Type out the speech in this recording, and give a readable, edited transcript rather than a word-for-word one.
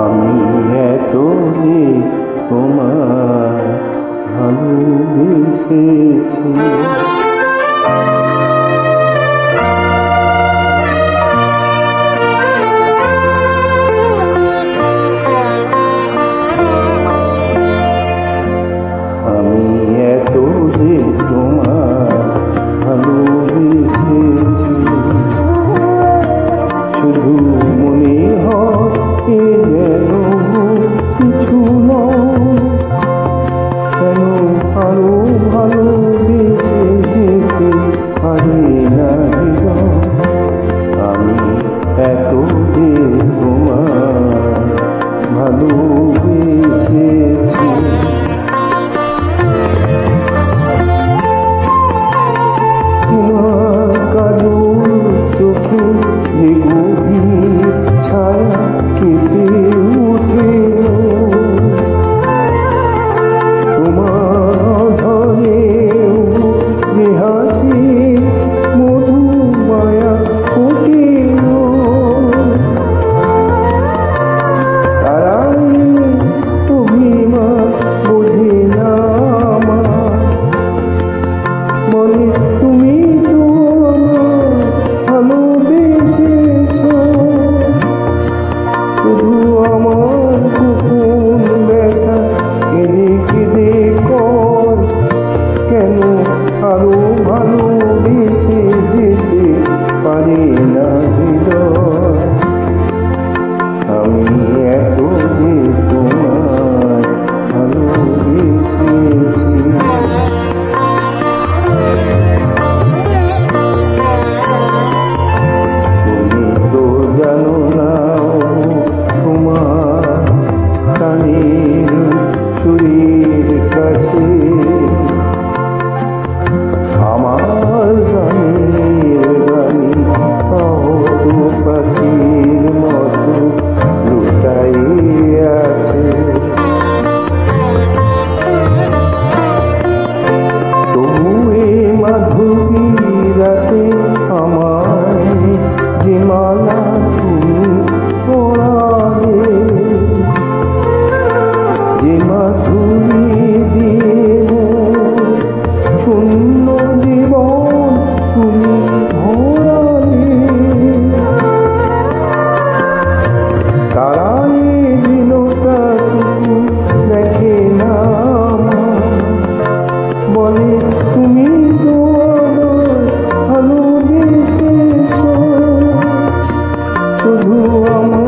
আমি এত যে তোমায় ভালোবেসেছি। আমি এত যে তোমায় ভালোবেসেছি, শুধু মনে হয় এ যেন কিছু নয়, কেন আরো ভালোবেসে যেতে পারি না হৃদয়। আমি এত যে তোমায় ভালোবেসেছি। তোমার কাজল চোখে যে গভীর ছায়া কেঁপে ওঠে, তোমার ধরেও যে হাসি মধু মায়া ওঠে, তারাই অভিমান বোঝে না আমার মনে। তুমি তো ভালোবেসেছ, শুধু আমার গোপন ব্যথা কেঁদে কেঁদে কয়, কেন আরো ভালোবেসে যেতে পারি না হৃদয়। আমি এত যে তোমায় ভালোবেসেছি। জানো না তোমার প্রাণীর শরীর কাছে আমার গানের গানি আহত পাখির মতো লুটাই আছে। তবু এ মাধবী রাতে আমায় যে মালা তুমি পরালে, যে মাধুরী দিয়ে শূন্য জীবন তুমি ভরালে, তারাই দিনটা তুমি দেখে না বলে, তুমি তো ভালোবেসেছ, শুধু আমার